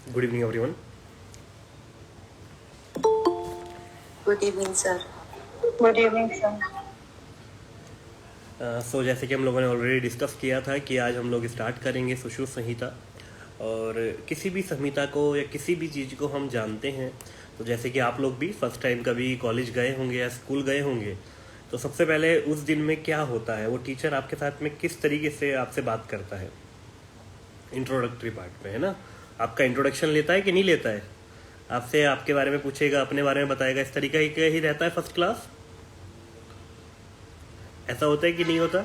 Good evening everyone. Good evening sir. Good evening sir. So जैसे कि हम लोगों ने ऑलरेडी डिस्कस किया था कि आज हम लोग स्टार्ट करेंगे सुश्रुत संहिता। और किसी भी संहिता को या किसी भी चीज़ को हम जानते हैं, तो जैसे कि आप लोग भी फर्स्ट टाइम कभी कॉलेज गए होंगे या स्कूल गए होंगे, तो सबसे पहले उस दिन में क्या होता है, वो टीचर आपके साथ में किस तरीके से आपसे बात करता है इंट्रोडक्टरी पार्ट में, है ना। आपका इंट्रोडक्शन लेता है कि नहीं लेता है, आपसे आपके बारे में पूछेगा, अपने बारे में बताएगा, इस तरीका ही रहता है फर्स्ट क्लास। ऐसा होता है कि नहीं होता?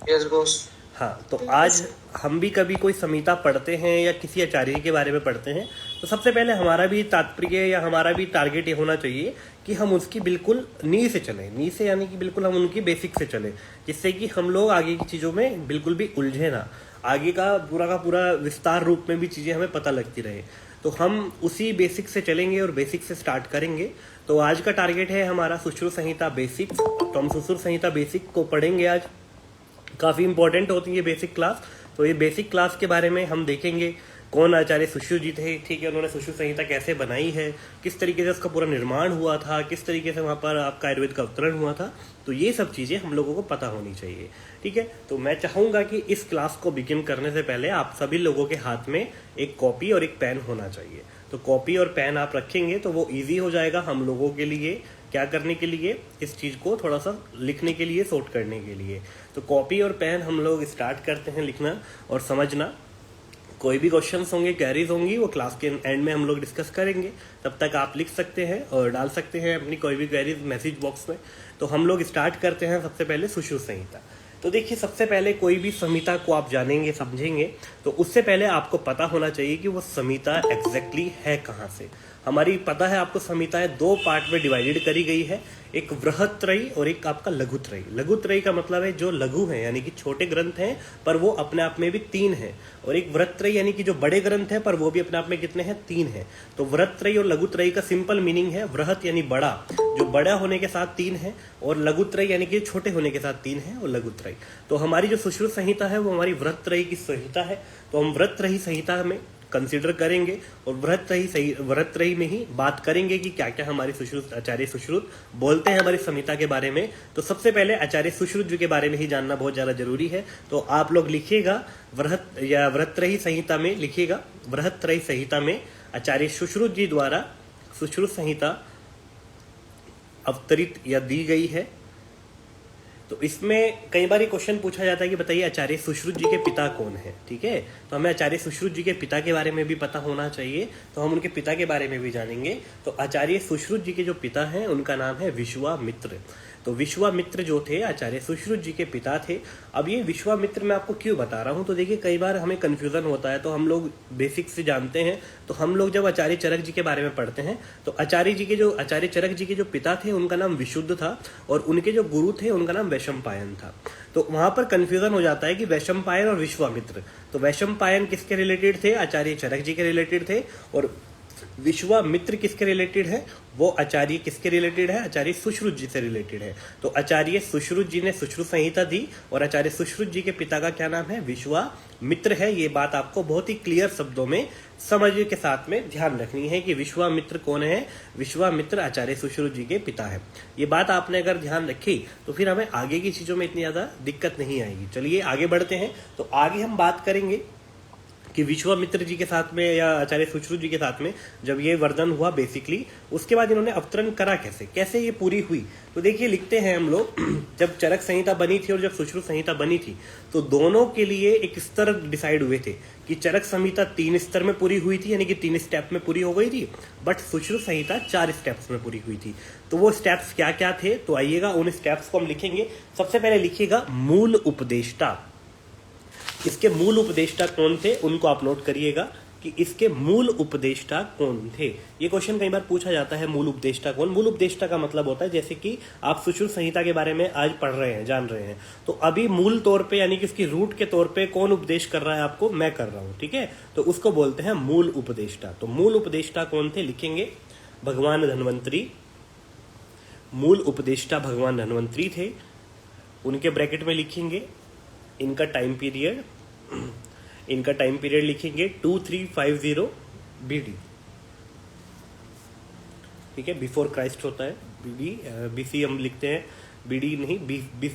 Yes boss. हाँ, तो आज हम भी कभी कोई संहिता पढ़ते हैं या किसी आचार्य के बारे में पढ़ते हैं, तो सबसे पहले हमारा भी तात्पर्य या हमारा भी टारगेट ये होना चाहिए कि हम उसकी बिल्कुल नी से चलें। नी से यानी कि बिल्कुल हम उनकी बेसिक से चलें, जिससे कि हम लोग आगे की चीज़ों में बिल्कुल भी उलझे ना, आगे का पूरा विस्तार रूप में भी चीज़ें हमें पता लगती रहे। तो हम उसी बेसिक से चलेंगे और बेसिक से स्टार्ट करेंगे। तो आज का टारगेट है हमारा सुश्रुत संहिता बेसिक। तो हम सुश्रुत संहिता बेसिक को पढ़ेंगे आज। काफ़ी इंपॉर्टेंट होती है बेसिक क्लास। तो ये बेसिक क्लास के बारे में हम देखेंगे कौन आचार्य सुश्रुत जी थे, ठीक है, उन्होंने सुश्रुत संहिता कैसे बनाई है, किस तरीके से उसका पूरा निर्माण हुआ था, किस तरीके से वहाँ पर आपका आयुर्वेद का अवतरण हुआ था। तो ये सब चीज़ें हम लोगों को पता होनी चाहिए, ठीक है। तो मैं चाहूँगा कि इस क्लास को बिगिन करने से पहले आप सभी लोगों के हाथ में एक कॉपी और एक पेन होना चाहिए। तो कॉपी और पेन आप रखेंगे तो वो ईजी हो जाएगा हम लोगों के लिए, क्या करने के लिए, इस चीज़ को थोड़ा सा लिखने के लिए, सॉर्ट करने के लिए। तो कॉपी और पेन हम लोग स्टार्ट करते हैं लिखना और समझना। कोई भी क्वेश्चंस होंगे, क्वेरीज होंगी, वो क्लास के एंड में हम लोग डिस्कस करेंगे। तब तक आप लिख सकते हैं और डाल सकते हैं अपनी कोई भी क्वेरीज मैसेज बॉक्स में। तो हम लोग स्टार्ट करते हैं सबसे पहले सुश्रुत संहिता। तो देखिए, सबसे पहले कोई भी संहिता को आप जानेंगे, समझेंगे, तो उससे पहले आपको पता होना चाहिए कि वो संहिता एग्जैक्टली है कहाँ से। हमारी पता है आपको, संहिताएं दो पार्ट में डिवाइडेड करी गई है, एक वृहत्त्रयी और एक आपका लघुत्रयी। लघुत्रयी का मतलब है जो लघु है, यानी कि छोटे ग्रंथ हैं पर वो अपने आप में भी 3 हैं, और एक वृहत्त्रयी यानी कि जो बड़े ग्रंथ हैं पर वो भी अपने आप में कितने हैं, 3 हैं। तो वृहत्त्रयी और लघुत्रयी का सिंपल मीनिंग है वृहत यानी बड़ा, जो बड़ा होने के साथ 3 है, और लघुत्रयी यानी कि छोटे होने के साथ 3 है, और लघुत्रयी। तो हमारी जो सुश्रुत संहिता है वो हमारी वृहत्त्रयी की संहिता है। तो हम वृहत्त्रयी संहिता में कंसीडर करेंगे और वृहत्त्रयी में ही बात करेंगे कि क्या क्या हमारी सुश्रुत, आचार्य सुश्रुत बोलते हैं हमारी संहिता के बारे में। तो सबसे पहले आचार्य सुश्रुत जी के बारे में ही जानना बहुत ज़्यादा जरूरी है। तो आप लोग लिखिएगा वृहत्त्रयी संहिता में लिखिएगा, वृहत्त्रयी संहिता में आचार्य सुश्रुत जी द्वारा सुश्रुत संहिता अवतरित या दी गई है। तो इसमें कई बार ये क्वेश्चन पूछा जाता है कि बताइए आचार्य सुश्रुत जी के पिता कौन है, ठीक है। तो हमें आचार्य सुश्रुत जी के पिता के बारे में भी पता होना चाहिए, तो हम उनके पिता के बारे में भी जानेंगे। तो आचार्य सुश्रुत जी के जो पिता हैं उनका नाम है विश्वामित्र। तो विश्वामित्र जो थे आचार्य सुश्रुत जी के पिता थे। अब ये विश्वामित्र मैं आपको क्यों बता रहा हूँ, तो देखिए कई बार हमें कन्फ्यूजन होता है, तो हम लोग बेसिक से जानते हैं। तो हम लोग जब आचार्य चरक जी के बारे में पढ़ते हैं, तो आचार्य चरक जी के जो पिता थे उनका नाम विशुद्ध था, और उनके जो गुरु थे उनका नाम वैशंपायन था। तो वहां पर कंफ्यूजन हो जाता है कि वैशंपायन और विश्वामित्र। तो वैशंपायन किसके रिलेटेड थे, आचार्य चरक जी के रिलेटेड थे, और विश्वामित्र किसके रिलेटेड है, वो आचार्य किसके रिलेटेड है, आचार्य सुश्रुत जी से रिलेटेड है। तो आचार्य सुश्रुत जी ने सुश्रुत संहिता दी, और आचार्य सुश्रुत जी के पिता का क्या नाम है, विश्वामित्र है। ये बात आपको बहुत ही क्लियर शब्दों में समझ के साथ में ध्यान रखनी है कि विश्वामित्र कौन है, विश्वामित्र आचार्य सुश्रुत जी के पिता है। ये बात आपने अगर ध्यान रखी तो फिर हमें आगे की चीजों में इतनी ज्यादा दिक्कत नहीं आएगी। चलिए आगे बढ़ते हैं। तो आगे हम बात करेंगे कि विश्वामित्र जी के साथ में या आचार्य सुश्रुत जी के साथ में जब ये वर्णन हुआ बेसिकली, उसके बाद इन्होंने अवतरण करा कैसे ये पूरी हुई। तो देखिए लिखते हैं हम लोग, जब चरक संहिता बनी थी और जब सुश्रुत संहिता बनी थी, तो दोनों के लिए एक स्तर डिसाइड हुए थे कि चरक संहिता 3 स्तर में पूरी हुई थी, यानी कि 3 स्टेप में पूरी हो गई थी, बट सुश्रुत संहिता 4 स्टेप्स में पूरी हुई थी। तो वो स्टेप्स क्या क्या थे, तो आइएगा उन स्टेप्स को हम लिखेंगे। सबसे पहले लिखिएगा मूल उपदेष्टा। इसके मूल उपदेष्टा कौन थे उनको आप नोट करिएगा कि इसके मूल उपदेष्टा कौन थे। ये क्वेश्चन कई बार पूछा जाता है, मूल उपदेष्टा कौन। मूल उपदेष्टा का मतलब होता है जैसे कि आप सुश्रुत संहिता के बारे में आज पढ़ रहे हैं, जान रहे हैं, तो अभी मूल तौर पे यानी कि इसकी रूट के तौर पे कौन उपदेश कर रहा है आपको, मैं कर रहा हूं, ठीक है। तो उसको बोलते हैं मूल उपदेष्टा। तो मूल उपदेष्टा कौन थे, लिखेंगे भगवान धन्वंतरी। मूल उपदेष्टा भगवान धन्वंतरी थे। उनके ब्रैकेट में लिखेंगे इनका टाइम पीरियड, इनका टाइम पीरियड लिखेंगे 2350 BD, ठीक है, बिफोर क्राइस्ट होता है BD, BC हम लिखते हैं, BD नहीं,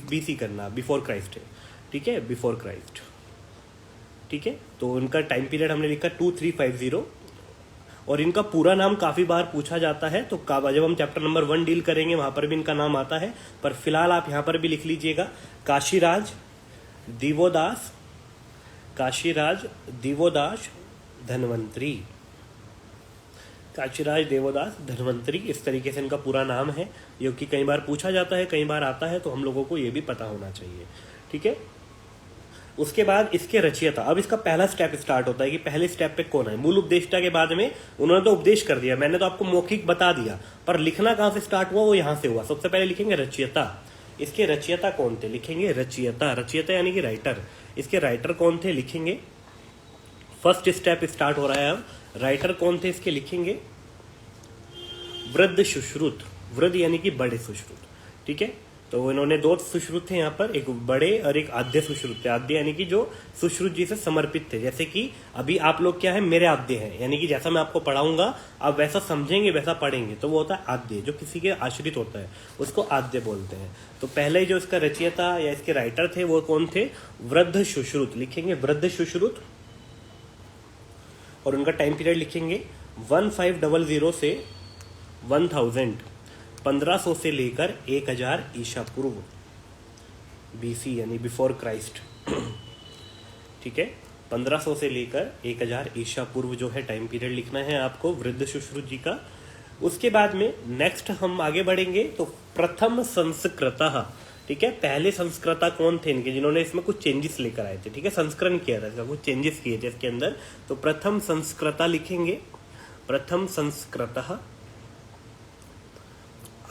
BC करना, बिफोर क्राइस्ट है, ठीक है, बिफोर क्राइस्ट, ठीक है। तो इनका टाइम पीरियड हमने लिखा 2350, और इनका पूरा नाम काफी बार पूछा जाता है, तो जब हम चैप्टर नंबर 1 डील करेंगे वहां पर भी इनका नाम आता है, पर फिलहाल आप यहां पर भी लिख लीजिएगा काशीराज दिवोदास, काशीराज दिवोदास धन्वंतरी, काशीराज देवोदास धन्वंतरी, इस तरीके से इनका पूरा नाम है, जो कि कई बार पूछा जाता है, कई बार आता है, तो हम लोगों को ये भी पता होना चाहिए, ठीक है। उसके बाद इसके रचयिता, अब इसका पहला स्टेप स्टार्ट होता है कि पहले स्टेप पे कौन है। मूल उपदेष्टा के बाद में उन्होंने तो उपदेश कर दिया, मैंने तो आपको मौखिक बता दिया, पर लिखना कहां से स्टार्ट हुआ, वो यहां से हुआ। सबसे पहले लिखेंगे रचयिता, इसके रचयिता कौन थे, लिखेंगे रचयिता, रचयिता यानी कि राइटर, इसके राइटर कौन थे, लिखेंगे। फर्स्ट स्टेप स्टार्ट हो रहा है अब, राइटर कौन थे इसके, लिखेंगे वृद्ध सुश्रुत, वृद्ध यानी कि बड़े सुश्रुत, ठीक है। तो इन्होंने 2 सुश्रुत थे यहाँ पर, एक बड़े और एक आद्य सुश्रुत थे। आद्य यानी कि जो सुश्रुत जी से समर्पित थे, जैसे कि अभी आप लोग क्या है, मेरे आद्य हैं, यानी कि जैसा मैं आपको पढ़ाऊंगा आप वैसा समझेंगे वैसा पढ़ेंगे, तो वो होता है आद्य, जो किसी के आश्रित होता है उसको आद्य बोलते हैं। तो पहले जो इसका रचयिता या इसके राइटर थे वो कौन थे, वृद्ध सुश्रुत, लिखेंगे वृद्ध सुश्रुत, और उनका टाइम पीरियड लिखेंगे 1500 से 1000, 1500 से लेकर 1000 ईसा पूर्व, BC यानी बिफोर क्राइस्ट, ठीक है। 1500 से लेकर 1000 ईसा पूर्व जो है टाइम पीरियड लिखना है आपको वृद्ध सुश्रुत जी का। उसके बाद में नेक्स्ट हम आगे बढ़ेंगे, तो प्रथम संस्कृतः, ठीक है, पहले संस्कृता कौन थे इनके, जिन्होंने इसमें कुछ चेंजेस लेकर आए थे, ठीक है, संस्करण किया था इसका, कुछ चेंजेस किए थे इसके अंदर। तो प्रथम संस्कृता लिखेंगे, प्रथम संस्कृतः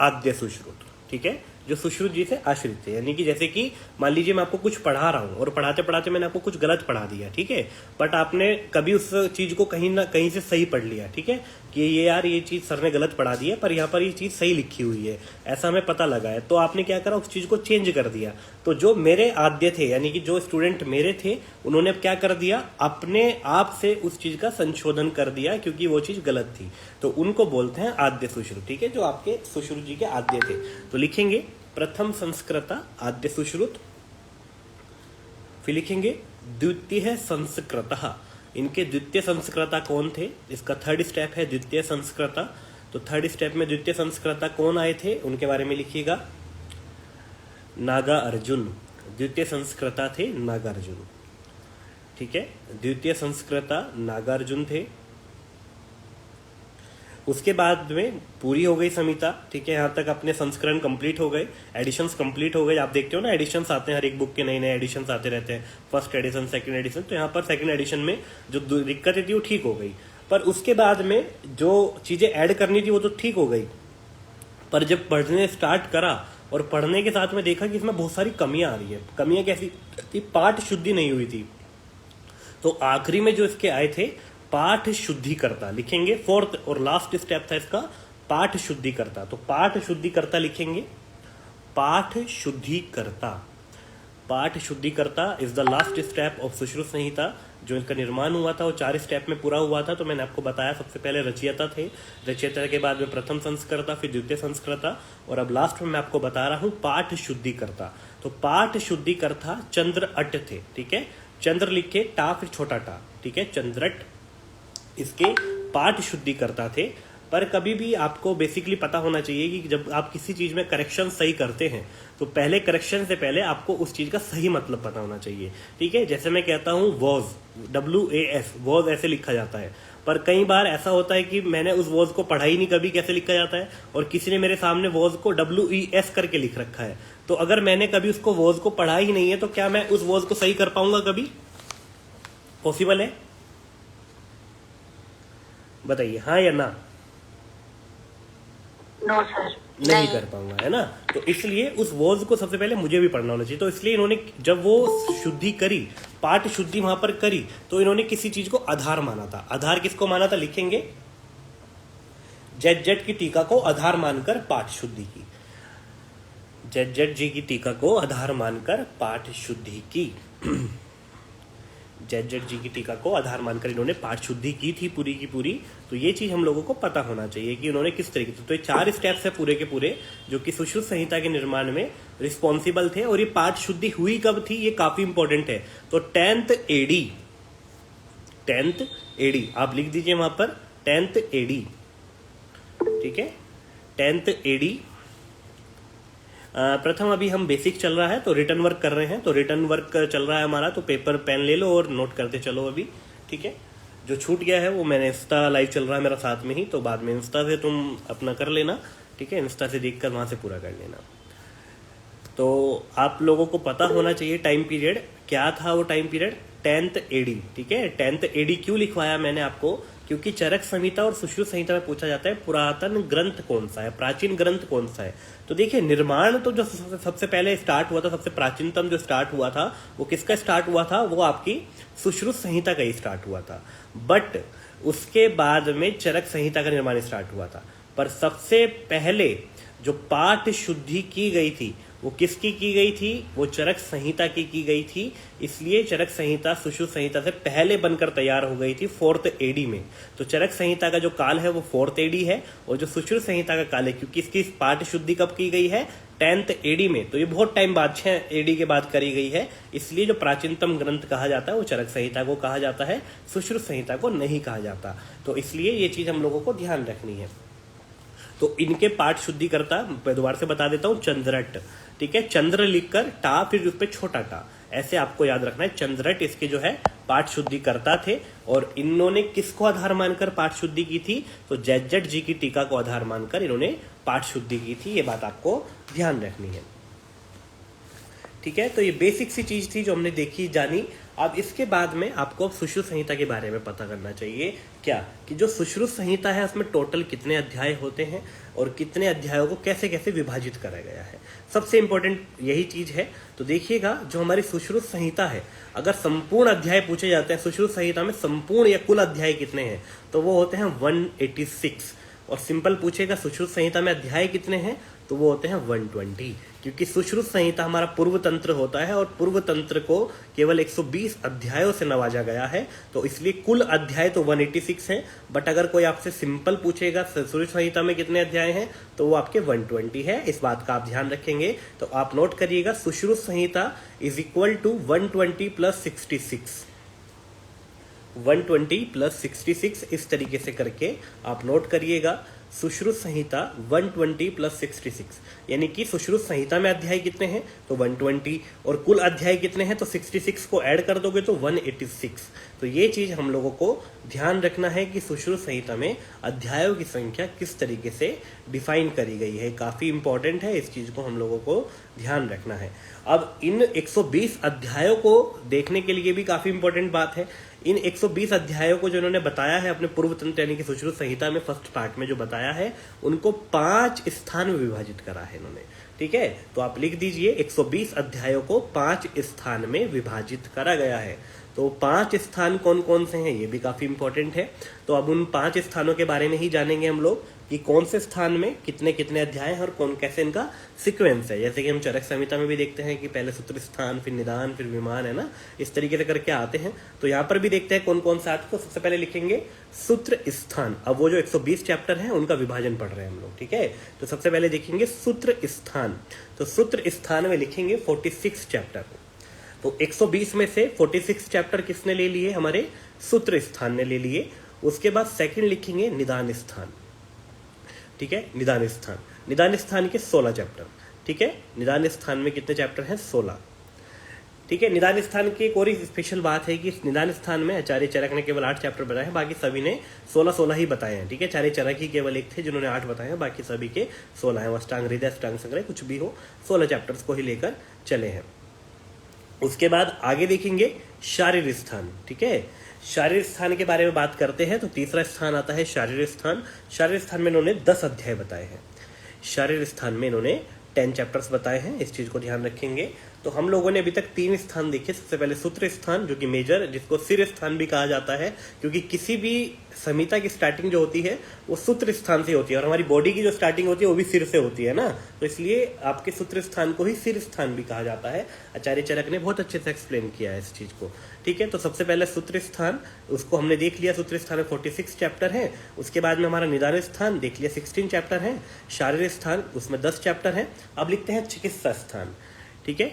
आद्य सुश्रुत, ठीक है, जो सुश्रुत जी से आश्रित थे, यानी कि जैसे कि मान लीजिए मैं आपको कुछ पढ़ा रहा हूं और पढ़ाते पढ़ाते मैंने आपको कुछ गलत पढ़ा दिया, ठीक है, बट आपने कभी उस चीज को कहीं ना कहीं से सही पढ़ लिया, ठीक है, कि ये यार ये चीज सर ने गलत पढ़ा दी है, पर यहाँ पर ये चीज सही लिखी हुई है, ऐसा हमें पता लगा है, तो आपने क्या करा, उस चीज को चेंज कर दिया। तो जो मेरे आद्य थे, यानी कि जो स्टूडेंट मेरे थे, उन्होंने अब क्या कर दिया, अपने आप से उस चीज का संशोधन कर दिया, क्योंकि वो चीज गलत थी, तो उनको बोलते हैं आद्य सुश्रुत, ठीक है, जो आपके सुश्रुत जी के आद्य थे। तो लिखेंगे प्रथम संस्कृता आद्य सुश्रुत, फिर लिखेंगे द्वितीय संस्कृतः, इनके द्वितीय संस्कृता कौन थे, इसका थर्ड स्टेप है द्वितीय संस्कृता। तो थर्ड स्टेप में द्वितीय संस्कृता कौन आए थे, उनके बारे में लिखिएगा नागार्जुन, द्वितीय संस्कृता थे नागार्जुन, ठीक है, द्वितीय संस्कृता नागार्जुन थे। उसके बाद में पूरी हो गई संहिता, ठीक है, यहाँ तक अपने संस्करण कंप्लीट हो गए, एडिशंस कंप्लीट हो गए। आप देखते हो ना एडिशंस आते हैं, हर एक बुक के नए नए एडिशंस आते रहते हैं, फर्स्ट एडिशन सेकंड एडिशन, तो यहाँ पर सेकंड एडिशन में जो दिक्कतें थी वो ठीक हो गई, पर उसके बाद में जो चीजें ऐड करनी थी वो तो ठीक हो गई, पर जब पढ़ने स्टार्ट करा और पढ़ने के साथ में देखा कि इसमें बहुत सारी कमियां आ रही है। कमियां कैसी थी, पाठ शुद्धि नहीं हुई थी, तो आखिरी में जो इसके आए थे पाठ शुद्धिकर्ता, लिखेंगे फोर्थ और लास्ट स्टेप था इसका पाठ शुद्धिकर्ता। तो पाठ शुद्धिकर्ता लिखेंगे, पाठ शुद्धिकर्ता, पाठ शुद्धिकर्ता is the last step of Sushruta Samhita. जो इनका निर्माण हुआ था वो 4 स्टेप में पूरा हुआ था। तो मैंने आपको बताया सबसे पहले रचयिता थे, रचयिता के बाद में प्रथम संस्कर्ता, फिर द्वितीय संस्कर्ता, और अब लास्ट में मैं आपको बता रहा हूं पाठ शुद्धिकर्ता। तो पाठ शुद्धिकर्ता चंद्र अट थे, ठीक है, चंद्र लिख के टा फिर छोटा टा, ठीक है, चंद्रट इसके पाठ शुद्धिकर्ता थे। पर कभी भी आपको बेसिकली पता होना चाहिए कि जब आप किसी चीज में करेक्शन सही करते हैं तो पहले करेक्शन से पहले आपको उस चीज का सही मतलब पता होना चाहिए, ठीक है। जैसे मैं कहता हूं वॉज, WAS, वॉज ऐसे लिखा जाता है, पर कई बार ऐसा होता है कि मैंने उस वॉज को पढ़ा ही नहीं कभी कैसे लिखा जाता है, और किसी ने मेरे सामने वॉज को WES करके लिख रखा है। तो अगर मैंने कभी उसको वॉज को पढ़ा ही नहीं है तो क्या मैं उस वॉज को सही कर पाऊंगा कभी? पॉसिबल है? बताइए हाँ या ना? नो सर, नहीं कर पाऊंगा, है ना। तो इसलिए उस वॉज को सबसे पहले मुझे भी पढ़ना होना चाहिए। तो इसलिए इन्होंने जब वो शुद्धि करी, पाठ शुद्धि वहां पर करी, तो इन्होंने किसी चीज को आधार माना था। आधार किसको माना था? लिखेंगे जट की टीका को आधार मानकर पाठ शुद्धि की, जट जी की टीका को आधार मानकर पाठ शुद्धि की, जेड जी की टीका को आधार मानकर इन्होंने पाठ शुद्धि की थी पूरी की पूरी। तो ये चीज हम लोगों को पता होना चाहिए कि उन्होंने किस तरीके से, तो ये 4 स्टेप्स है पूरे के पूरे जो कि सुश्रुत संहिता के निर्माण में रिस्पॉन्सिबल थे। और ये पाठ शुद्धि हुई कब थी, ये काफी इंपॉर्टेंट है। तो 10th AD आप लिख दीजिए वहां पर 10th AD, ठीक है 10th AD। प्रथम अभी हम बेसिक चल रहा है तो रिटर्न वर्क कर रहे हैं, तो रिटर्न वर्क चल रहा है हमारा, तो पेपर पेन ले लो और नोट करते चलो अभी, ठीक है। जो छूट गया है वो मैंने इंस्टा लाइव चल रहा है मेरा साथ में ही, तो बाद में इंस्टा से तुम अपना कर लेना, ठीक है, इंस्टा से देखकर वहां से पूरा कर लेना। तो आप लोगों को पता होना चाहिए टाइम पीरियड क्या था, वो टाइम पीरियड 10th AD, ठीक है। 10th AD क्यों लिखवाया मैंने आपको, क्योंकि चरक संहिता और सुश्रुत संहिता में पूछा जाता है पुरातन ग्रंथ कौन सा है, प्राचीन ग्रंथ कौन सा है। तो देखिए निर्माण तो जो सबसे पहले स्टार्ट हुआ था, सबसे प्राचीनतम जो स्टार्ट हुआ था वो किसका स्टार्ट हुआ था, वो आपकी सुश्रुत संहिता का ही स्टार्ट हुआ था। बट उसके बाद में चरक संहिता का निर्माण स्टार्ट हुआ था। पर सबसे पहले जो पाठ शुद्धि की गई थी वो किसकी की गई थी, वो चरक संहिता की गई थी। इसलिए चरक संहिता सुश्रुत संहिता से पहले बनकर तैयार हो गई थी 4th AD में। तो चरक संहिता का जो काल है वो 4th AD है, और जो सुश्रुत संहिता का काल है, क्योंकि इसकी पाठ शुद्धि कब की गई है 10th AD में, तो ये बहुत टाइम बाद 6 AD के बाद करी गई है। इसलिए जो प्राचीनतम ग्रंथ कहा जाता है वो चरक संहिता को कहा जाता है, सुश्रुत संहिता को नहीं कहा जाता। तो इसलिए ये चीज हम लोगों को ध्यान रखनी है। तो इनके पाठ शुद्धिकर्ता मैं दोबारा से बता देता हूँ, चंद्रट, ठीक है, चंद्र लिखकर टा फिर उस पर छोटा टा, ऐसे आपको याद रखना है। चंद्रट इसके जो है पाठ शुद्धिकर्ता थे, और इन्होंने किसको आधार मानकर पाठ शुद्धि की थी, तो जेड जी की टीका को आधार मानकर इन्होंने पाठ शुद्धि की थी। ये बात आपको ध्यान रखनी है, ठीक है। तो ये बेसिक सी चीज थी जो हमने देखी जानी। अब इसके बाद में आपको सुश्रुत संहिता के बारे में पता करना चाहिए क्या, कि जो सुश्रुत संहिता है उसमें टोटल कितने अध्याय होते हैं और कितने अध्यायों को कैसे कैसे विभाजित करा गया है। सबसे इंपॉर्टेंट यही चीज है। तो देखिएगा जो हमारी सुश्रुत संहिता है, अगर संपूर्ण अध्याय पूछे जाते हैं सुश्रुत संहिता में संपूर्ण या कुल अध्याय कितने हैं, तो वो होते हैं 186। और सिंपल पूछेगा सुश्रुत संहिता में अध्याय कितने हैं, तो वो होते हैं 120, क्योंकि सुश्रुत संहिता हमारा पूर्व तंत्र होता है और पूर्व तंत्र को केवल 120 अध्यायों से नवाजा गया है। तो इसलिए कुल अध्याय तो 186 हैं, बट अगर कोई आपसे सिंपल पूछेगा सुश्रुत संहिता में कितने अध्याय हैं, तो वो आपके 120 है। इस बात का आप ध्यान रखेंगे। तो आप नोट करिएगा Sushruta Samhita is equal to 120 plus 66, 120 plus 66, इस तरीके से करके आप नोट करिएगा सुश्रुत संहिता 120 प्लस 66, यानी कि सुश्रुत संहिता में अध्याय कितने हैं तो 120, और कुल अध्याय कितने हैं तो 66 को ऐड कर दोगे तो 186। तो ये चीज हम लोगों को ध्यान रखना है कि सुश्रुत संहिता में अध्यायों की संख्या किस तरीके से डिफाइन करी गई है, काफी इंपॉर्टेंट है, इस चीज को हम लोगों को ध्यान रखना है। अब इन 120 अध्यायों को देखने के लिए भी काफी इंपॉर्टेंट बात है। इन 120 अध्यायों को जो इन्होंने बताया है अपने पूर्व तंत्र यानी कि सुश्रुत संहिता में फर्स्ट पार्ट में जो बताया है, उनको 5 स्थान में विभाजित करा है इन्होंने, ठीक है। तो आप लिख दीजिए 120 अध्यायों को 5 स्थान में विभाजित करा गया है। तो 5 स्थान कौन कौन से हैं ये भी काफी इंपॉर्टेंट है। तो अब उन 5 स्थानों के बारे में ही जानेंगे हम लोग कि कौन से स्थान में कितने कितने अध्याय हैं और कौन कैसे इनका सीक्वेंस है। जैसे कि हम चरक संहिता में भी देखते हैं कि पहले सूत्र स्थान, फिर निदान, फिर विमान, है ना, इस तरीके से करके आते हैं। तो यहाँ पर भी देखते हैं कौन कौन सा आता है। तो सबसे पहले लिखेंगे सूत्र स्थान। अब वो जो 120 चैप्टर हैं उनका विभाजन पढ़ रहे हैं हम लोग, ठीक है। तो सबसे पहले देखेंगे सूत्र स्थान। तो सूत्र स्थान में लिखेंगे 46 चैप्टर। तो 120 में से 46 चैप्टर किसने ले लिए, हमारे सूत्र स्थान ने ले लिए। उसके बाद सेकंड लिखेंगे निदान स्थान, ठीक है, निदान स्थान। निदान स्थान के 16 चैप्टर, ठीक है। निदान स्थान में कितने चैप्टर हैं 16, ठीक है। निदान स्थान की एक और स्पेशल बात है कि निदान स्थान में आचार्य चरक ने केवल 8 चैप्टर बताए हैं, बाकी सभी ने 16 ही बताए हैं, ठीक है। आचार्य चरक ही केवल एक थे जिन्होंने 8 बताए हैं, बाकी सभी के 16 हैं। अष्टांग हृदय, अष्टांग संग्रह, कुछ भी हो, 16 चैप्टर्स को ही लेकर चले हैं। उसके बाद आगे देखेंगे शारीर स्थान, ठीक है। शारीर स्थान के बारे में बात करते हैं तो तीसरा स्थान आता है शारीर स्थान। शारीर स्थान में इन्होंने 10 अध्याय बताए हैं। शारीर स्थान में इन्होंने 10 चैप्टर्स बताए हैं, इस चीज को ध्यान रखेंगे। तो हम लोगों ने अभी तक 3 स्थान देखे। सबसे पहले सूत्र स्थान जो कि मेजर, जिसको सिर स्थान भी कहा जाता है, क्योंकि किसी भी संहिता की स्टार्टिंग जो होती है वो सूत्र स्थान से होती है, और हमारी बॉडी की जो स्टार्टिंग होती है वो भी सिर से होती है ना, तो इसलिए आपके सूत्र स्थान को ही सिर स्थान भी कहा जाता है। आचार्य चरक ने बहुत अच्छे से एक्सप्लेन किया है इस चीज को। ठीक है, तो सबसे पहले सूत्र स्थान, उसको हमने देख लिया। सूत्र स्थान में 46 चैप्टर है। उसके बाद में हमारा निदान स्थान देख लिया, 16 चैप्टर है। शारीर स्थान, उसमें 10 चैप्टर है। अब लिखते हैं चिकित्सा स्थान। ठीक है,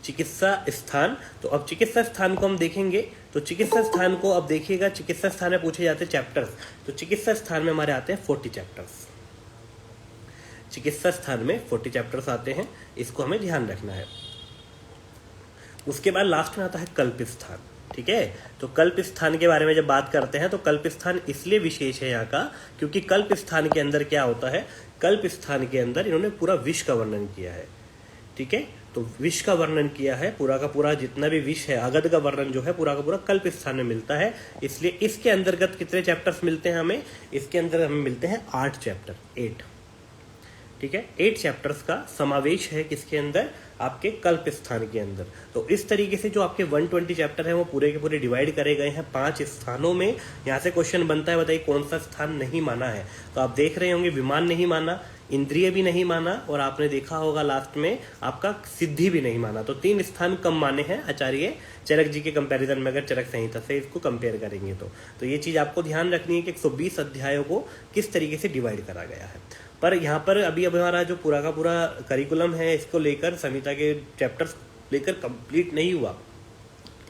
चिकित्सा स्थान। तो अब चिकित्सा स्थान को हम देखेंगे। तो चिकित्सा स्थान को अब देखिएगा, चिकित्सा स्थान में पूछे जाते हैं चैप्टर्स। तो चिकित्सा स्थान में हमारे आते हैं 40 चैप्टर्स। चिकित्सा स्थान में 40 चैप्टर्स आते हैं, इसको हमें ध्यान रखना है। उसके बाद लास्ट में आता है कल्प स्थान। ठीक है, तो कल्प स्थान के बारे में जब बात करते हैं तो कल्प स्थान इसलिए विशेष है यहाँ का, क्योंकि कल्प स्थान के अंदर क्या होता है, कल्प स्थान के अंदर इन्होंने पूरा विष का वर्णन किया है। ठीक है, तो विष का वर्णन किया है, पूरा का पूरा जितना भी विष है, अगध का वर्णन जो है पूरा का पूरा कल्प स्थान में मिलता है। इसलिए इसके अंतर्गत कितने चैप्टर्स मिलते हैं हमें, इसके अंदर हमें मिलते हैं 8 चैप्टर, 8। ठीक है, 8 चैप्टर्स का समावेश है किसके अंदर, आपके कल्प स्थान के अंदर। तो इस तरीके से जो आपके 120 चैप्टर हैं वो पूरे के पूरे डिवाइड करे गए हैं 5 स्थानों में। यहाँ से क्वेश्चन बनता है, बताइए कौन सा स्थान नहीं माना है। तो आप देख रहे होंगे विमान नहीं माना, इंद्रिय भी नहीं माना, और आपने देखा होगा लास्ट में आपका सिद्धि भी नहीं माना। तो 3 स्थान कम माने हैं आचार्य चरक जी के कंपैरिजन में, अगर चरक संहिता से इसको कंपेयर करेंगे तो ये चीज आपको ध्यान रखनी है कि 120 अध्यायों को किस तरीके से डिवाइड करा गया है। पर यहाँ पर अभी हमारा जो पूरा का पूरा करिकुलम है, इसको लेकर संहिता के चैप्टर्स लेकर कंप्लीट नहीं हुआ।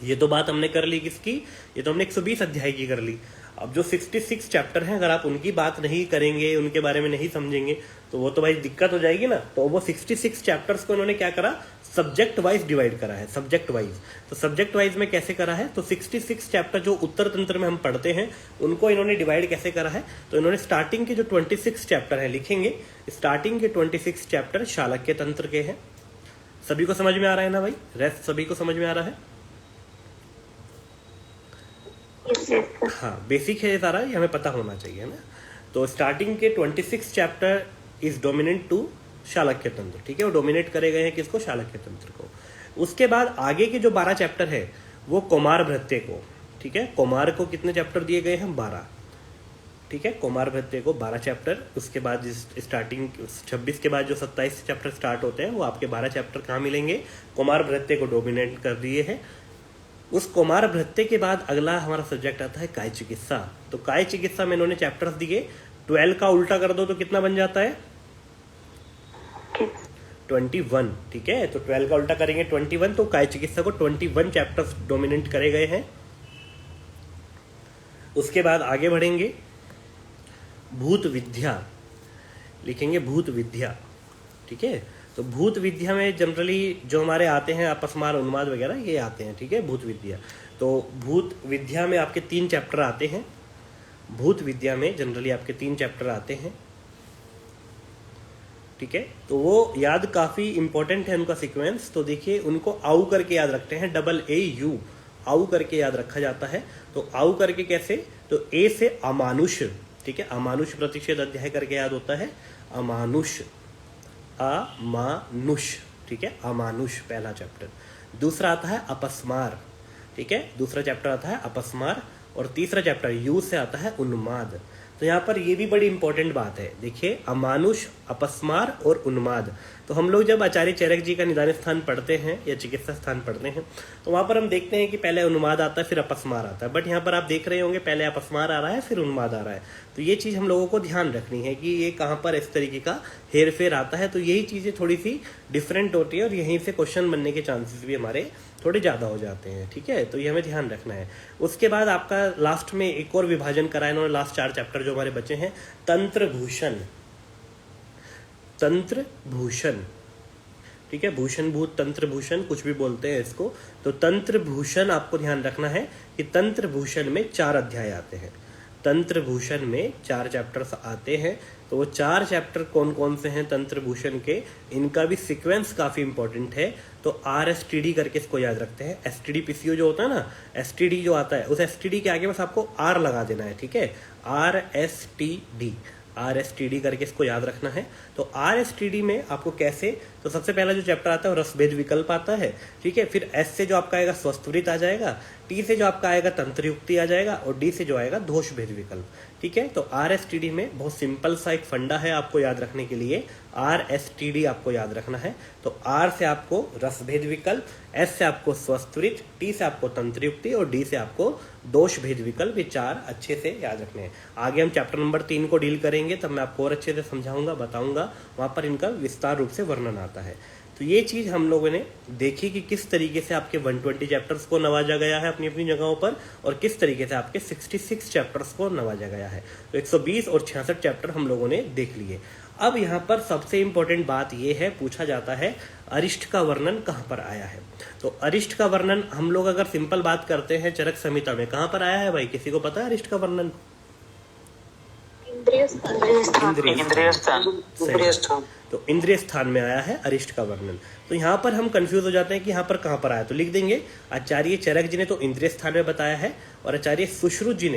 ये तो बात हमने कर ली किसकी, ये तो हमने 120 अध्याय की कर ली। अब जो 66 चैप्टर हैं, अगर आप उनकी बात नहीं करेंगे, उनके बारे में नहीं समझेंगे, तो वो तो भाई दिक्कत हो जाएगी ना। तो वो 66 चैप्टर्स को इन्होंने क्या करा, सब्जेक्ट वाइज डिवाइड करा है, सब्जेक्ट वाइज। तो सब्जेक्ट वाइज में कैसे करा है, तो 66 चैप्टर जो उत्तर तंत्र में हम पढ़ते हैं उनको इन्होंने डिवाइड कैसे करा है, तो इन्होंने स्टार्टिंग के जो 26 चैप्टर है लिखेंगे, स्टार्टिंग के 26 चैप्टर शालक्य तंत्र के हैं। सभी को समझ में आ रहा है ना भाई, रेस्ट सभी को समझ में आ रहा है। हाँ, बेसिक है ये सारा, ये हमें पता होना चाहिए ना। तो स्टार्टिंग के 26 चैप्टर इज डोमिनेंट टू शालक्य तंत्र। ठीक है, वो डोमिनेट करे गए हैं किसको, शालक्य तंत्र को। उसके बाद आगे के जो 12 चैप्टर है वो कुमार भृत्य को। ठीक है, कुमार को कितने चैप्टर दिए गए हैं, 12। ठीक है, कुमार भृत्य को 12 चैप्टर। उसके बाद स्टार्टिंग 26 के बाद जो 27 चैप्टर स्टार्ट होते हैं वो आपके 12 चैप्टर कहाँ मिलेंगे, कुमार भृत्य को डोमिनेट कर दिए हैं। उस कुमार भृत्य के बाद अगला हमारा सब्जेक्ट आता है काय चिकित्सा। तो काय चिकित्सा में इन्होंने चैप्टर्स दिए, 12 का उल्टा कर दो तो कितना बन जाता है, 21। ठीक है, तो 12 का उल्टा करेंगे 21, तो काय चिकित्सा को 21 चैप्टर्स डोमिनेट करे गए हैं। उसके बाद आगे बढ़ेंगे, भूत विद्या लिखेंगे, भूत विद्या। ठीक है, तो भूत विद्या में जनरली जो हमारे आते हैं अपस्मार, उन्माद वगैरह ये आते हैं। ठीक है, भूत विद्या। तो भूत विद्या में आपके 3 चैप्टर आते हैं। भूत विद्या में जनरली आपके 3 चैप्टर आते हैं। ठीक है, तो वो याद काफी इंपॉर्टेंट है उनका सीक्वेंस। तो देखिए उनको आउ करके याद रखते हैं, AAU आउ करके याद रखा जाता है। तो आउ करके कैसे, तो ए से अमानुष। ठीक है, अमानुष प्रतिषेध अध्याय करके याद होता है, अमानुष, अमानुष। ठीक है, अमानुष पहला चैप्टर। दूसरा आता है अपस्मार। ठीक है, दूसरा चैप्टर आता है अपस्मार, और तीसरा चैप्टर यू से आता है उन्माद। तो यहाँ पर ये भी बड़ी इंपॉर्टेंट बात है, देखिए अमानुष, अपस्मार और उन्माद। तो हम लोग जब आचार्य चरक जी का निदान स्थान पढ़ते हैं या चिकित्सा स्थान पढ़ते हैं तो वहां पर हम देखते हैं कि पहले उन्माद आता है फिर अपस्मार आता है, बट यहाँ पर आप देख रहे होंगे पहले अपस्मार आ रहा है फिर उन्माद आ रहा है। तो ये चीज हम लोगों को ध्यान रखनी है कि ये कहाँ पर इस तरीके का हेर फेर आता है। तो यही चीजें थोड़ी सी डिफरेंट होती है और यहीं से क्वेश्चन बनने के चांसेस भी हमारे थोड़े ज्यादा हो जाते हैं। ठीक है, तो ये हमें ध्यान रखना है। उसके बाद आपका लास्ट में एक और विभाजन करा है इन्होंने, लास्ट 4 चैप्टर जो हमारे बचे हैं, तंत्र भूषण। तंत्र भूषण, ठीक है, भूषण भूत तंत्र भूषण कुछ भी बोलते हैं इसको। तो तंत्र भूषण आपको ध्यान रखना है कि तंत्र भूषण में 4 अध्याय आते हैं। तंत्र भूषण में 4 चैप्टर्स आते हैं। तो वो 4 चैप्टर कौन कौन से हैं तंत्र भूषण के, इनका भी सीक्वेंस काफी इंपॉर्टेंट है। तो RSTD करके इसको याद रखते हैं। STD PCO जो होता है ना, STD जो आता है उस STD के आगे बस आपको R लगा देना है। ठीक है, RSTD, RSTD करके इसको याद रखना है। तो RSTD में आपको कैसे, तो सबसे पहला जो चैप्टर आता है वो रसभेद विकल्प आता है, ठीक है। फिर S से जो आपका आएगा स्वस्थवृत्त आ जाएगा, T से जो आपका आएगा तंत्रयुक्ति आ जाएगा, और D से जो आएगा दोष भेद विकल्प, ठीक है। तो RSTD में बहुत सिंपल सा एक फंडा है आपको याद रखने के लिए, RSTD आपको याद रखना है। तो R से आपको रसभेद विकल्प, S से आपको स्वस्थवृत्त, T से आपको तंत्रयुक्ति और D से आपको दोष भेद विकल्प, ये 4 अच्छे से याद रखने हैं। आगे हम चैप्टर नंबर 3 को डील करेंगे, तब मैं आपको और अच्छे से समझाऊंगा, बताऊंगा, वहां पर इनका विस्तार रूप से वर्णन आता है। तो ये चीज हम लोगों ने देखी कि किस तरीके से आपके 120 चैप्टर्स को नवाजा गया है अपनी अपनी जगहों पर, और किस तरीके से आपके 66 चैप्टर्स को नवाजा गया है। तो 120 और 66 चैप्टर हम लोगों ने देख लिए। अब यहाँ पर सबसे इंपॉर्टेंट बात यह है, पूछा जाता है अरिष्ट का वर्णन कहाँ पर आया है। तो अरिष्ट का वर्णन हम लोग अगर सिंपल बात करते हैं चरक संहिता में, कहाँ पर आया है भाई, किसी को पता है अरिष्ट का वर्णन? इंद्रिय स्थान। तो इंद्रिय स्थान में आया है अरिष्ट का वर्णन। तो यहाँ पर हम कंफ्यूज हो जाते हैं कि यहाँ पर कहाँ पर आया, तो लिख देंगे आचार्य चरक जी ने तो इंद्रिय स्थान में बताया है, और आचार्य सुश्रुत जी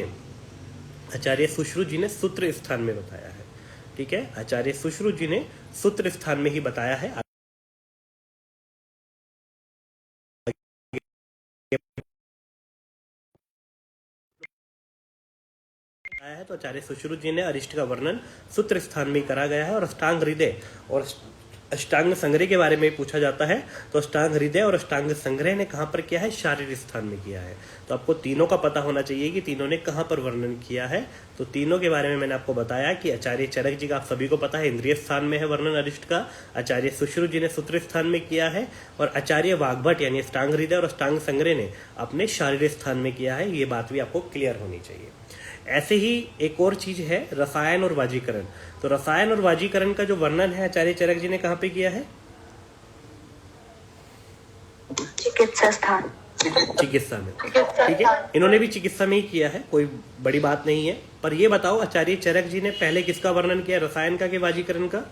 ने सूत्र स्थान में बताया है, ठीक है। आचार्य सुश्रुत जी ने सूत्र स्थान में ही बताया है। तो आचार्य सुश्रुत जी ने अरिष्ट का वर्णन सूत्र स्थान में करा गया है। और अष्टांग हृदय और अष्टांग संग्रह के बारे में पूछा जाता है, तो अष्टांग हृदय और अष्टांग संग्रह ने कहां पर किया है, शारीरिक स्थान में किया है। तो आपको तीनों का पता होना चाहिए कि तीनों ने कहां पर वर्णन किया है। तो तीनों के बारे में मैंने आपको बताया कि आचार्य चरक जी का आप सभी को पता है इंद्रिय स्थान में है वर्णन अरिष्ट का, आचार्य सुश्रुत जी ने सूत्र स्थान में किया है, और आचार्य वाग्भट यानी अष्टांग हृदय और अष्टांग संग्रह ने अपने शारीरिक स्थान में किया है। ये बात भी आपको क्लियर होनी चाहिए। ऐसे ही एक और चीज है रसायन और वाजीकरण। तो रसायन और वाजीकरण का जो वर्णन है आचार्य चरक जी ने कहाँ पे किया है? चिकित्सा स्थान, चिकित्सा में, ठीक है। इन्होंने भी चिकित्सा में ही किया है, कोई बड़ी बात नहीं है। पर ये बताओ आचार्य चरक जी ने पहले किसका वर्णन किया, रसायन का कि वाजीकरण का?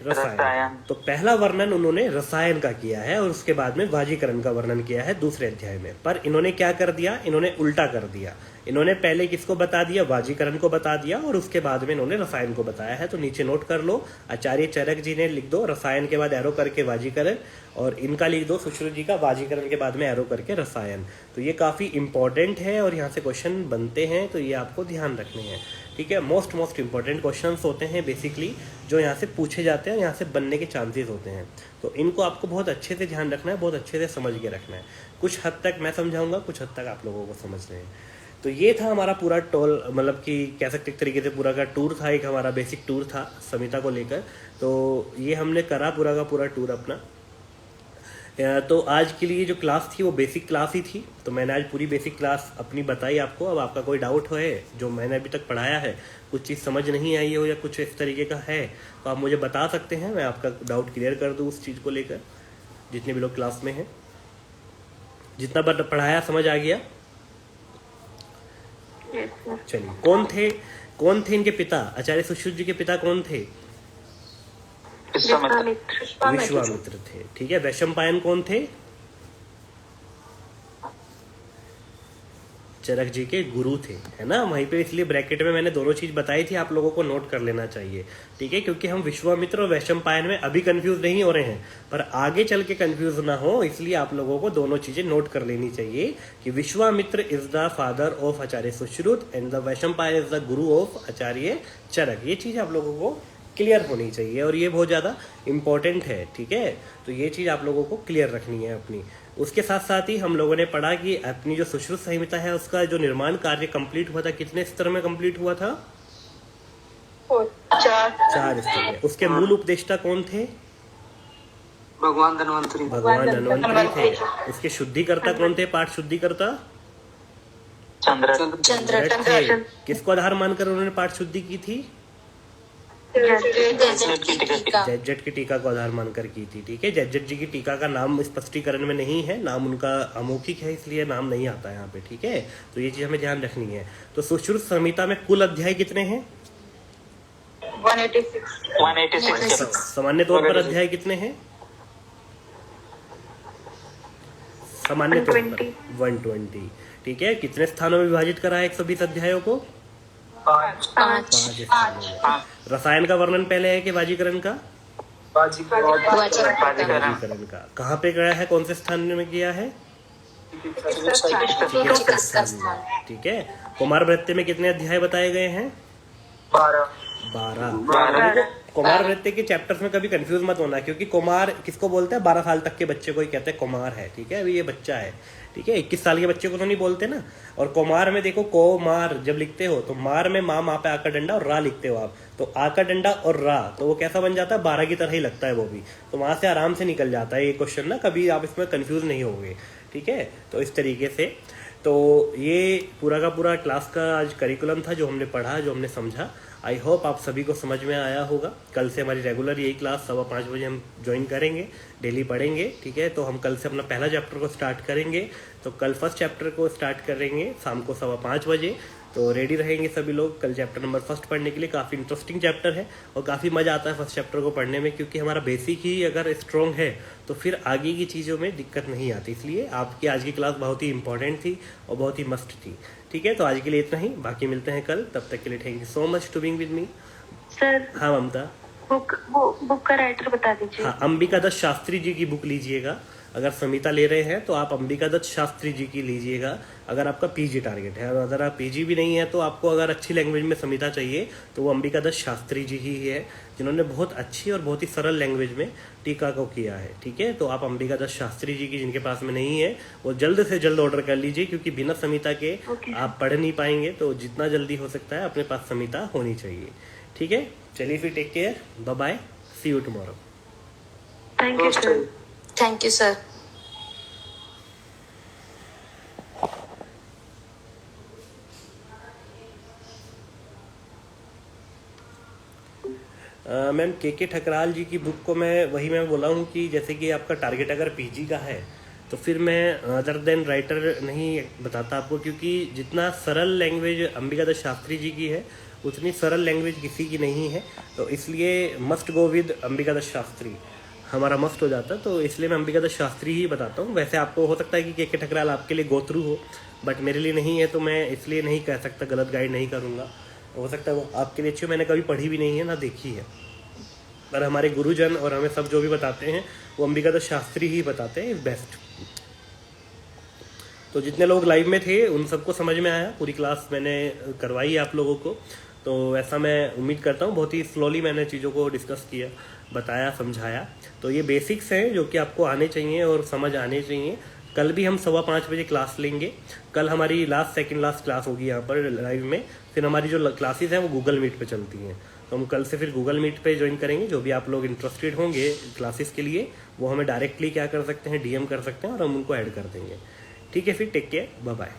रसायन। तो पहला वर्णन उन्होंने रसायन का किया है, और उसके बाद में वाजीकरण का वर्णन किया है दूसरे अध्याय में। पर इन्होंने क्या कर दिया, इन्होंने उल्टा कर दिया। इन्होंने पहले किसको बता दिया, वाजीकरण को बता दिया, और उसके बाद में इन्होंने रसायन को बताया है। तो नीचे नोट कर लो, आचार्य चरक जी ने लिख दो रसायन के बाद एरो करके वाजीकरण, और इनका लिख दो सुश्रुत जी का वाजीकरण के बाद में एरो करके रसायन। तो ये काफी इंपॉर्टेंट है और यहाँ से क्वेश्चन बनते हैं, तो ये आपको ध्यान रखने हैं, ठीक है। मोस्ट इंपॉर्टेंट क्वेश्चंस होते हैं बेसिकली, जो यहाँ से पूछे जाते हैं, यहाँ से बनने के चांसेस होते हैं। तो इनको आपको बहुत अच्छे से ध्यान रखना है, बहुत अच्छे से समझ के रखना है। कुछ हद तक मैं समझाऊंगा, कुछ हद तक आप लोगों को समझने हैं। तो ये था हमारा पूरा टोल, मतलब कि कह सकते एक तरीके से पूरा का टूर था, एक हमारा बेसिक टूर था संहिता को लेकर। तो ये हमने करा पूरा का पूरा टूर अपना। तो आज के लिए जो क्लास थी वो बेसिक क्लास ही थी। तो मैंने आज पूरी बेसिक क्लास अपनी बताई आपको। अब आपका कोई डाउट है जो मैंने अभी तक पढ़ाया है, कुछ चीज़ समझ नहीं आई हो या कुछ इस तरीके का है, तो आप मुझे बता सकते हैं, मैं आपका डाउट क्लियर कर दूँ उस चीज़ को लेकर। जितने भी लोग क्लास में हैं, जितना पढ़ाया समझ आ गया? चलिए, कौन थे इनके पिता, आचार्य सुश्रुत जी के पिता कौन थे? विश्वामित्र थे, ठीक है। वैशंपायन कौन थे? चरक जी के गुरु थे, है ना। वहीं पे इसलिए ब्रैकेट में मैंने दोनों चीज बताई थी, आप लोगों को नोट कर लेना चाहिए, ठीक है। क्योंकि हम विश्वामित्र और वैशंपायन में अभी कंफ्यूज नहीं हो रहे हैं, पर आगे चल के कंफ्यूज ना हो, इसलिए आप लोगों को दोनों चीजें नोट कर लेनी चाहिए कि Vishwamitra is the father of Acharya Sushruta and the Vaishampayan is the guru of Acharya Charak. ये चीज आप लोगों को क्लियर होनी चाहिए, और ये बहुत ज़्यादा इम्पोर्टेंट है, ठीक है। तो ये चीज़ आप लोगों को क्लियर रखनी है अपनी। उसके साथ साथ ही हम लोगों ने पढ़ा कि अपनी जो सुश्रुत संहिता है उसका जो निर्माण कार्य कंप्लीट हुआ था, कितने स्तर में कंप्लीट हुआ था? 4 स्तर में। उसके मूल उपदेष्टा कौन थे? भगवान धन्वंतरी थे। उसके शुद्धिकर्ता कौन थे, पाठ शुद्धिकर्ता? चंद्र थे। किसको आधार मानकर उन्होंने पाठ शुद्धि की थी? जज्जट की टीका को आधार मानकर की थी, ठीक है। जज्जट जी की टीका का नाम स्पष्टीकरण में नहीं है, नाम उनका अमौखिक है, इसलिए नाम नहीं आता यहाँ पे, ठीक है। तो ये चीज हमें ध्यान रखनी है। तो सुश्रुत संहिता में कुल अध्याय कितने हैं? 186। सामान्य तौर पर अध्याय कितने हैं? सामान्य तौर पर 120, ठीक है। कितने स्थानों में विभाजित करा है 120 अध्यायों को? पाँच 5 स्थानों में। रसायन का वर्णन पहले है कि वाजीकरण का? वाजीकरण का कहाँ पे गया है, कौन से स्थान में किया है? चिकित्सा स्थान। ठीक है। कुमार वृत्ति में कितने अध्याय बताए गए हैं? 12। कुमार वृत्ति के चैप्टर्स में कभी कंफ्यूज मत होना, क्योंकि कुमार किसको बोलते हैं? 12 साल तक के बच्चे को ही कहते हैं कुमार है। ठीक है, अभी ये बच्चा है। ठीक है, 21 साल के बच्चे को तो नहीं बोलते ना। और कुमार में देखो, को मार जब लिखते हो तो मार में माँ पे आका डंडा और रा लिखते हो आप, तो आका डंडा और रा, तो वो कैसा बन जाता है? 12 की तरह ही लगता है वो भी। तो वहां से आराम से निकल जाता है ये क्वेश्चन ना, कभी आप इसमें कंफ्यूज नहीं होंगे। ठीक है, तो इस तरीके से तो ये पूरा का पूरा क्लास का आज करिकुलम था, जो हमने पढ़ा, जो हमने समझा। आई होप आप सभी को समझ में आया होगा। कल से हमारी रेगुलर यही क्लास 5:15 बजे हम ज्वाइन करेंगे, डेली पढ़ेंगे। ठीक है, तो हम कल से अपना पहला चैप्टर को स्टार्ट करेंगे। तो कल फर्स्ट चैप्टर को स्टार्ट करेंगे शाम को 5:15 बजे। तो रेडी रहेंगे सभी लोग कल चैप्टर नंबर 1 पढ़ने के लिए। काफ़ी इंटरेस्टिंग चैप्टर है और काफ़ी मज़ा आता है फर्स्ट चैप्टर को पढ़ने में, क्योंकि हमारा बेसिक ही अगर स्ट्रॉन्ग है तो फिर आगे की चीज़ों में दिक्कत नहीं आती। इसलिए आपकी आज की क्लास बहुत ही इंपॉर्टेंट थी और बहुत ही मस्ट थी। ठीक है, तो आज के लिए इतना ही, बाकी मिलते हैं कल। तब तक के लिए thank you so much to being with me. Sir हाँ ममता। बुक का राइटर बता दीजिए। हाँ, अंबिका दत्त शास्त्री जी की बुक लीजिएगा। अगर समिता ले रहे हैं तो आप अंबिका दत्त शास्त्री जी की लीजिएगा, अगर आपका पीजी टारगेट है। और अगर आप पीजी भी नहीं है तो आपको अगर अच्छी लैंग्वेज में समिता चाहिए तो वो अंबिका दत्त शास्त्री जी ही है, जिन्होंने बहुत अच्छी और बहुत ही सरल लैंग्वेज में टीका को किया है। ठीक है, तो आप अंबिका दत्त शास्त्री जी की जिनके पास में नहीं है वो जल्द से जल्द ऑर्डर कर लीजिए, क्योंकि बिना समिता के आप पढ़ नहीं पाएंगे। तो जितना जल्दी हो सकता है अपने पास समिता होनी चाहिए। ठीक है, चलिए फिर, take care, bye bye, see you tomorrow. Thank you sir. Thank you sir. Ma'am K Thakral जी की बुक को मैं बोला हूँ कि जैसे कि आपका टारगेट अगर पीजी का है तो फिर मैं अदर देन राइटर नहीं बताता आपको, क्योंकि जितना सरल लैंग्वेज अंबिका दत्त शास्त्री जी की है उतनी सरल लैंग्वेज किसी की नहीं है। तो इसलिए must go with Ambika Datt Shastri, हमारा मस्ट हो जाता है। तो इसलिए मैं अंबिका दत्त शास्त्री ही बताता हूँ। वैसे आपको हो सकता है कि के ठकराल आपके लिए गो थ्रू हो, बट मेरे लिए नहीं है, तो मैं इसलिए नहीं कह सकता, गलत गाइड नहीं करूँगा। हो सकता है वो आपके लिए अच्छी, मैंने कभी पढ़ी भी नहीं है ना देखी है, पर हमारे गुरुजन और हमें सब जो भी बताते हैं वो अंबिका दत्त शास्त्री ही बताते हैं बेस्ट। तो जितने लोग लाइव में थे उन सबको समझ में आया, पूरी क्लास मैंने करवाई आप लोगों को, तो ऐसा मैं उम्मीद करता हूँ। बहुत ही स्लोली मैंने चीज़ों को डिस्कस किया, बताया, समझाया। तो ये बेसिक्स हैं जो कि आपको आने चाहिए और समझ आने चाहिए। कल भी हम 5:15 बजे क्लास लेंगे। कल हमारी सेकंड लास्ट क्लास होगी यहाँ पर लाइव में। फिर हमारी जो क्लासेस हैं वो गूगल मीट पे चलती हैं, तो हम कल से फिर गूगल मीट पे ज्वाइन करेंगे। जो भी आप लोग इंटरेस्टेड होंगे क्लासेस के लिए वो हमें डायरेक्टली क्या कर सकते हैं, डीएम कर सकते हैं और हम उनको ऐड कर देंगे। ठीक है, फिर टेक केयर, बाय बाय।